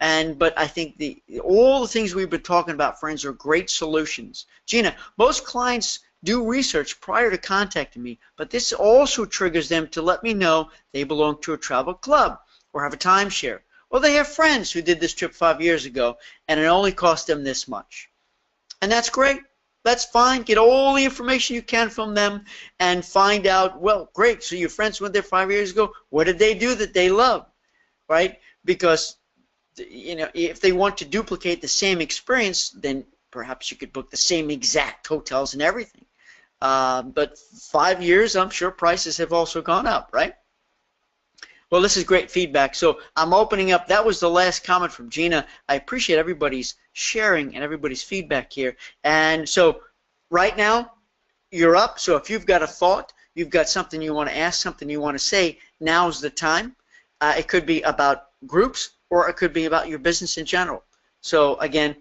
Speaker 1: but I think all the things we've been talking about, friends, are great solutions. Gina, most clients do research prior to contacting me, but this also triggers them to let me know they belong to a travel club or have a timeshare. Well, they have friends who did this trip 5 years ago, and it only cost them this much. And that's great. That's fine. Get all the information you can from them and find out, well, great, so your friends went there 5 years ago. What did they do that they love, right? Because, you know, if they want to duplicate the same experience, then perhaps you could book the same exact hotels and everything. But 5 years, I'm sure prices have also gone up, right? Well, this is great feedback. So I'm opening up. That was the last comment from Gina. I appreciate everybody's sharing and everybody's feedback here. And so right now, you're up. So if you've got a thought, you've got something you want to ask, something you want to say, now's the time. It could be about groups, or it could be about your business in general. So again,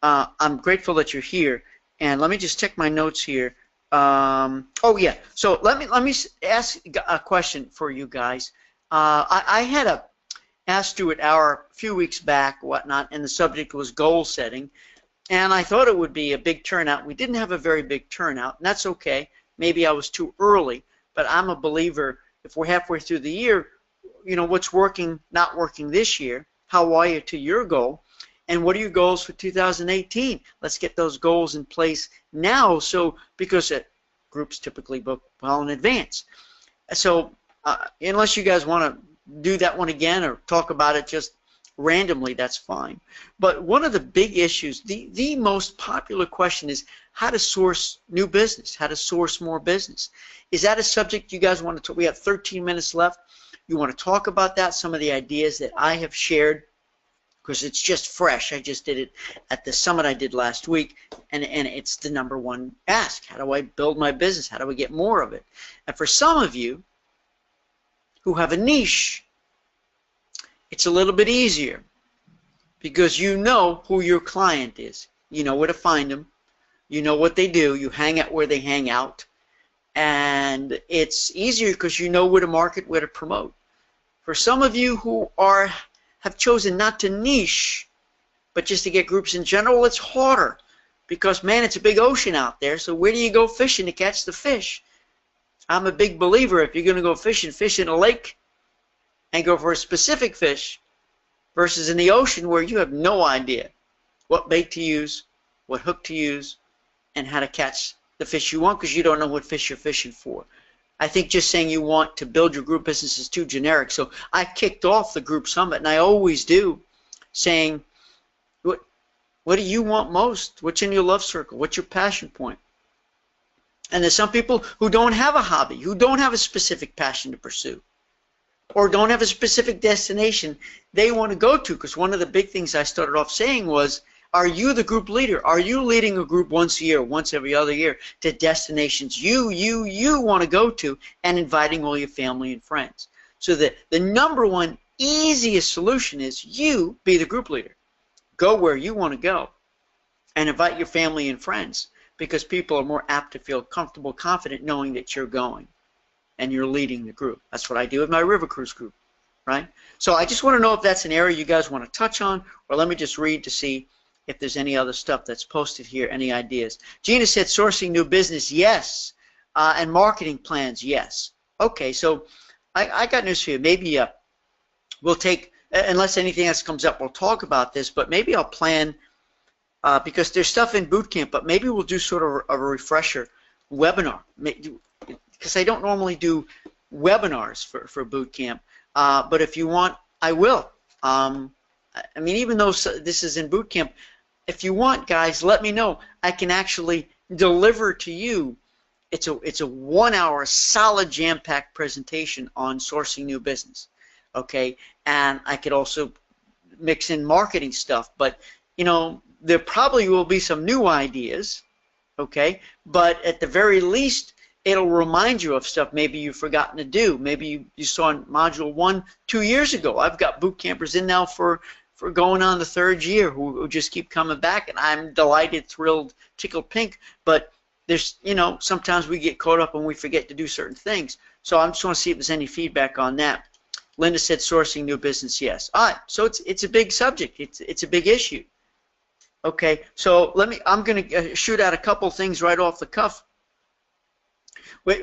Speaker 1: I'm grateful that you're here. And let me just check my notes here. Oh yeah. So let me ask a question for you guys. I had a Ask Stuart Hour a few weeks back, whatnot, and the subject was goal setting, and I thought it would be a big turnout. We didn't have a very big turnout, and that's okay. Maybe I was too early, but I'm a believer if we're halfway through the year, you know, what's working, not working this year, how are you to your goal, and what are your goals for 2018? Let's get those goals in place now, so because groups typically book well in advance. So unless you guys want to do that one again or talk about it just randomly, that's fine. But one of the big issues, the most popular question is how to source new business, how to source more business. Is that a subject you guys want to talk? We have 13 minutes left. You want to talk about that, some of the ideas that I have shared, because it's just fresh. I just did it at the summit I did last week, and it's the #1 ask. How do I build my business? How do I get more of it? And for some of you who have a niche, it's a little bit easier because you know who your client is. You know where to find them. You know what they do. You hang out where they hang out. And it's easier because you know where to market, where to promote. For some of you who have chosen not to niche, but just to get groups in general, it's harder because, man, it's a big ocean out there. So where do you go fishing to catch the fish? I'm a big believer if you're going to go fishing, fish in a lake and go for a specific fish versus in the ocean where you have no idea what bait to use, what hook to use, and how to catch the fish you want because you don't know what fish you're fishing for. I think just saying you want to build your group business is too generic. So I kicked off the group summit, and I always do, saying, what do you want most? What's in your love circle? What's your passion point? And there's some people who don't have a hobby, who don't have a specific passion to pursue, or don't have a specific destination they want to go to. Because one of the big things I started off saying was, are you the group leader? Are you leading a group once a year, once every other year, to destinations you want to go to, and inviting all your family and friends? So the number one easiest solution is you be the group leader. Go where you want to go and invite your family and friends, because people are more apt to feel comfortable, confident knowing that you're going and you're leading the group. That's what I do with my River Cruise group, right? So I just want to know if that's an area you guys want to touch on, or let me just read to see if there's any other stuff that's posted here, any ideas. Gina said sourcing new business, yes, and marketing plans, yes. Okay, so I got news for you. Maybe we'll take, unless anything else comes up, we'll talk about this, but maybe I'll plan, because there's stuff in boot camp, but maybe we'll do sort of a refresher webinar, because I don't normally do webinars for boot camp, but if you want, I will. I mean, even though this is in boot camp, if you want, guys, let me know. I can actually deliver to you. It's a 1 hour solid jam-packed presentation on sourcing new business. Okay, and I could also mix in marketing stuff, but you know, there probably will be some new ideas, okay, but at the very least it'll remind you of stuff maybe you've forgotten to do. Maybe you saw in module 1 2 years ago. I've got boot campers in now for going on the 3rd year who just keep coming back, and I'm delighted, thrilled, tickled pink, but there's, you know, sometimes we get caught up and we forget to do certain things. So I just want to see if there's any feedback on that. Linda said sourcing new business, yes. All right, so it's a big subject. It's a big issue. Okay, so I'm going to shoot out a couple things right off the cuff.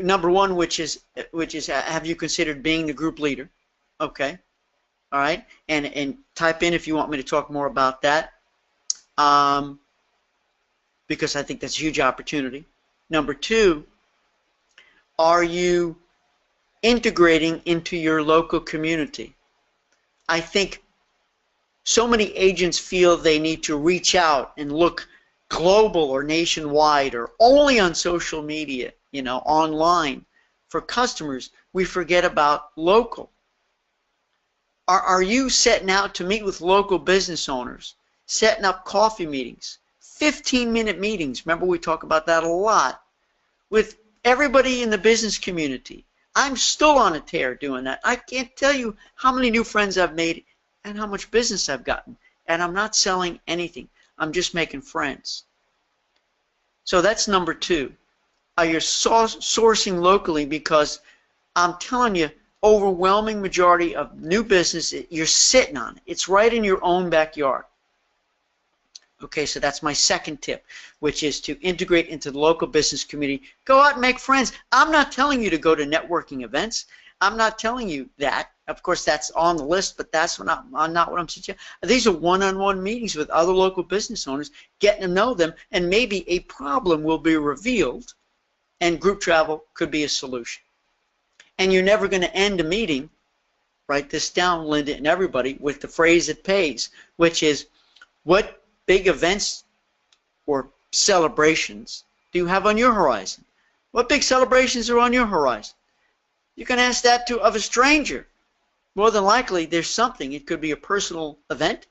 Speaker 1: Number one, which is have you considered being the group leader? Okay, all right, and type in if you want me to talk more about that, because I think that's a huge opportunity. Number two, are you integrating into your local community? I think so many agents feel they need to reach out and look global or nationwide or only on social media, you know, online for customers. We forget about local. Are you setting out to meet with local business owners, setting up coffee meetings, 15-minute meetings? Remember, we talk about that a lot with everybody in the business community. I'm still on a tear doing that. I can't tell you how many new friends I've made and how much business I've gotten. And I'm not selling anything. I'm just making friends. So that's number two. Are you sourcing locally? Because I'm telling you, overwhelming majority of new business, you're sitting on it. It's right in your own backyard. Okay, so that's my second tip, which is to integrate into the local business community. Go out and make friends. I'm not telling you to go to networking events. I'm not telling you that. Of course, that's on the list, but that's not what I'm suggesting. These are one-on-one meetings with other local business owners, getting to know them, and maybe a problem will be revealed, and group travel could be a solution. And you're never going to end a meeting, write this down, Linda, and everybody, with the phrase that pays, which is, what big events or celebrations do you have on your horizon? What big celebrations are on your horizon? You can ask that of a stranger. More than likely, there's something. It could be a personal event,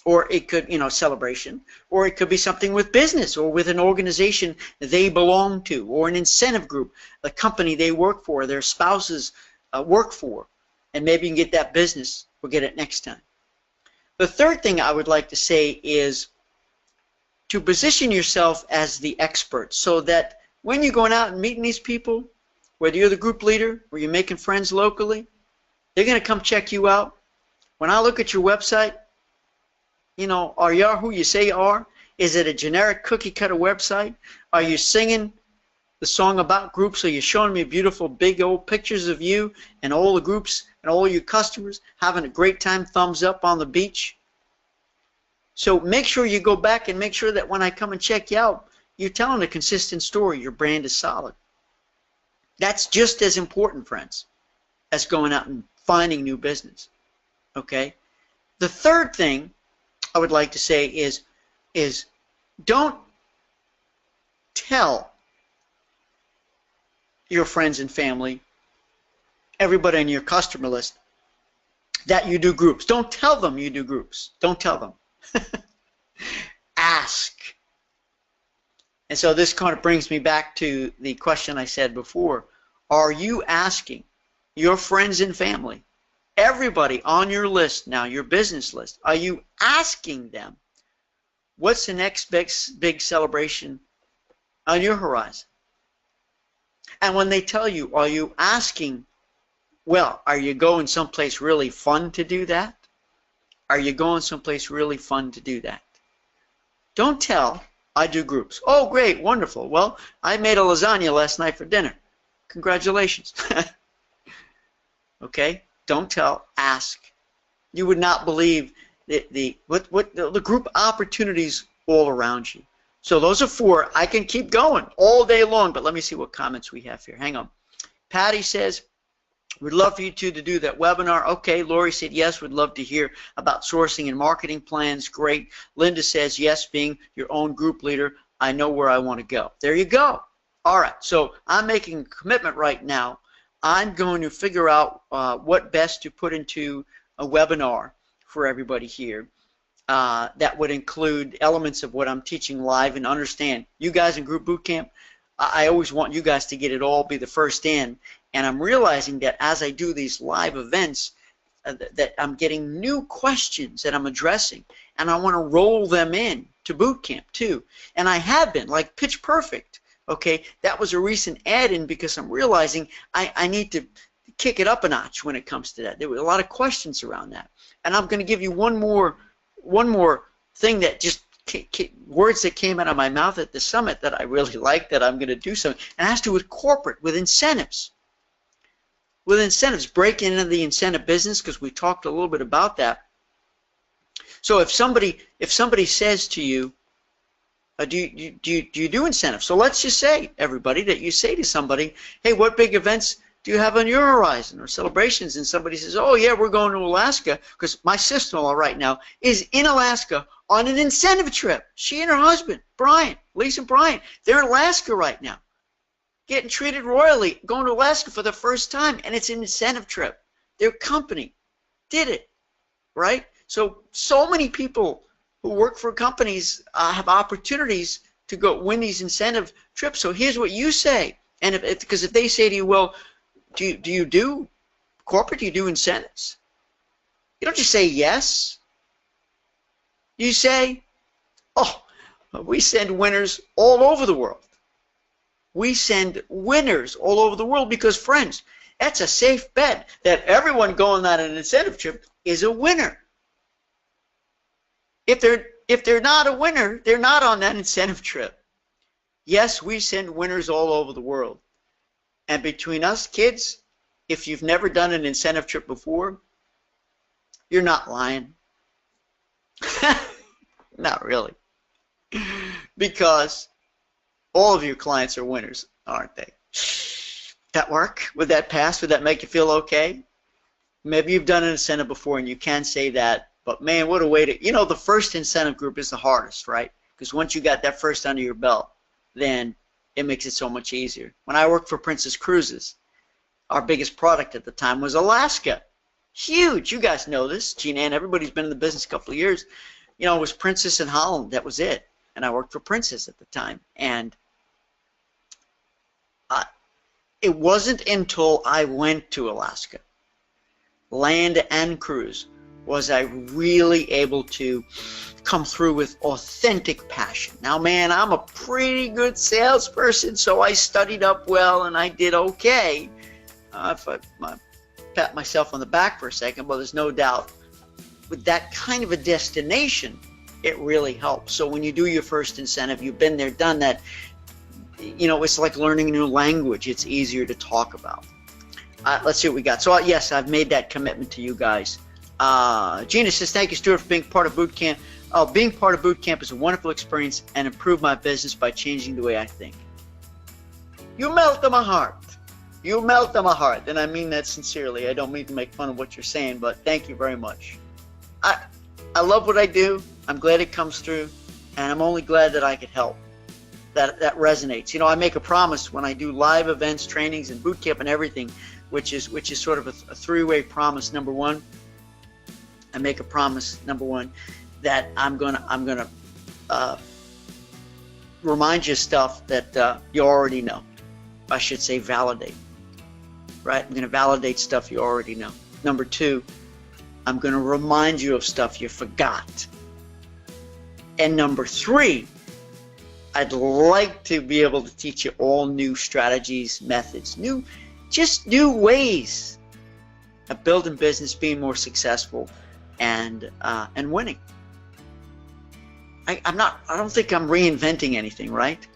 Speaker 1: or it could, you know, celebration, or it could be something with business or with an organization they belong to, or an incentive group, a company they work for, their spouses work for, and maybe you can get that business or get it next time. The third thing I would like to say is to position yourself as the expert, so that when you're going out and meeting these people, whether you're the group leader or you're making friends locally, they're going to come check you out. When I look at your website, you know, are you who you say you are? Is it a generic cookie cutter website? Are you singing the song about groups? Are you showing me beautiful big old pictures of you and all the groups and all your customers having a great time, thumbs up on the beach? So make sure you go back and make sure that when I come and check you out, you're telling a consistent story. Your brand is solid. That's just as important, friends, as going out and finding new business. Okay? The third thing I would like to say is don't tell your friends and family, everybody on your customer list, that you do groups. Don't tell them you do groups. Don't tell them. Ask. And so this kind of brings me back to the question I said before. Are you asking your friends and family, everybody on your list now, your business list, are you asking them, what's the next big celebration on your horizon? And when they tell you, are you asking, well, are you going someplace really fun to do that? Are you going someplace really fun to do that? Don't tell, I do groups. Oh, great, wonderful. Well, I made a lasagna last night for dinner. Congratulations. Okay? Don't tell, ask. You would not believe the group opportunities all around you. So those are 4. I can keep going all day long, but let me see what comments we have here. Hang on. Patty says, we'd love for you two to do that webinar. Okay. Lori said, yes, we'd love to hear about sourcing and marketing plans. Great. Linda says, yes, being your own group leader, I know where I want to go. There you go. All right. So I'm making a commitment right now. I'm going to figure out what best to put into a webinar for everybody here. That would include elements of what I'm teaching live, and understand, you guys in group boot camp, I always want you guys to get it all, be the first in, and I'm realizing that as I do these live events that I'm getting new questions that I'm addressing, and I want to roll them in to boot camp too, and I have been, like Pitch Perfect, okay, that was a recent add-in because I'm realizing I need to kick it up a notch when it comes to that. There were a lot of questions around that, and I'm going to give you one more thing that just words that came out of my mouth at the summit that I really like, that I'm going to do something, and it has to do with corporate, with incentives. With incentives, breaking into the incentive business, because we talked a little bit about that. So if somebody says to you, do you do incentives? So let's just say, everybody, that you say to somebody, hey, what big events do you have on your horizon, or celebrations? And somebody says, oh yeah, we're going to Alaska, because my sister-in-law right now is in Alaska on an incentive trip. She and her husband, Brian, Lisa and Brian, they're in Alaska right now, getting treated royally, going to Alaska for the first time, and it's an incentive trip. Their company did it, right? So many people who work for companies have opportunities to go win these incentive trips. So here's what you say, and because if they say to you, well, do you do corporate? Do you do incentives? You don't just say yes. You say, oh, we send winners all over the world. We send winners all over the world because, friends, that's a safe bet that everyone going on an incentive trip is a winner. If they're not a winner, they're not on that incentive trip. Yes, we send winners all over the world. And between us kids, if you've never done an incentive trip before, you're not lying. Not really. Because all of your clients are winners, aren't they? That work? Would that pass? Would that make you feel okay? Maybe you've done an incentive before and you can say that, but man, what a way to, the first incentive group is the hardest, right? Because once you got that first under your belt, then it makes it so much easier. When I worked for Princess Cruises, our biggest product at the time was Alaska. Huge. You guys know this. Gina and everybody's been in the business a couple of years. It was Princess and Holland. That was it. And I worked for Princess at the time. And it wasn't until I went to Alaska, land and cruise, was I really able to come through with authentic passion. Now, man, I'm a pretty good salesperson, so I studied up well and I did okay. If I pat myself on the back for a second, but there's no doubt with that kind of a destination, it really helps. So when you do your first incentive, you've been there, done that, it's like learning a new language. It's easier to talk about. Let's see what we got. So yes, I've made that commitment to you guys. Gina says, thank you, Stuart, for being part of boot camp. Being part of boot camp is a wonderful experience and improved my business by changing the way I think. You melted my heart. You melt my heart, and I mean that sincerely. I don't mean to make fun of what you're saying, but thank you very much. I love what I do. I'm glad it comes through, and I'm only glad that I could help. That resonates. You know, I make a promise when I do live events, trainings, and boot camp and everything, which is sort of a three-way promise. Number one, I make a promise. Number one, that I'm gonna remind you of stuff that you already know. I should say validate. Right? I'm going to validate stuff you already know. Number two, I'm going to remind you of stuff you forgot. And number three, I'd like to be able to teach you all new strategies, methods, just new ways of building business, being more successful, and winning. I don't think I'm reinventing anything, right?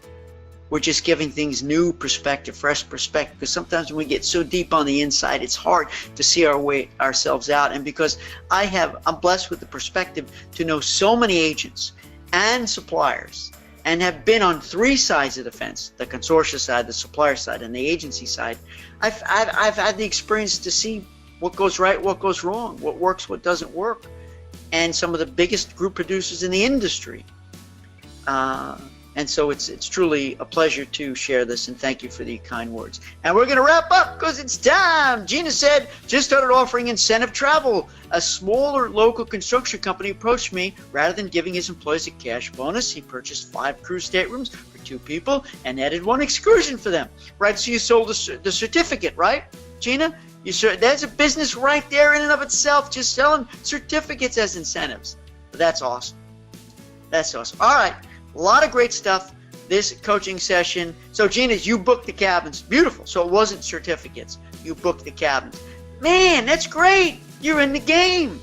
Speaker 1: We're just giving things new perspective, fresh perspective, because sometimes when we get so deep on the inside, it's hard to see ourselves out. And because I'm blessed with the perspective to know so many agents and suppliers, and have been on three sides of the fence: the consortia side, the supplier side, and the agency side. I've had the experience to see what goes right, what goes wrong, what works, what doesn't work, and some of the biggest group producers in the industry. And so it's truly a pleasure to share this, and thank you for the kind words. And we're going to wrap up because it's time. Gina said, just started offering incentive travel. A smaller local construction company approached me. Rather than giving his employees a cash bonus, he purchased 5 cruise staterooms for 2 people and added 1 excursion for them. Right, so you sold the certificate, right, Gina? That's a business right there in and of itself, just selling certificates as incentives. But that's awesome. That's awesome. All right. A lot of great stuff this coaching session. So Gina, you booked the cabins. Beautiful. So it wasn't certificates. You booked the cabins. Man, that's great. You're in the game.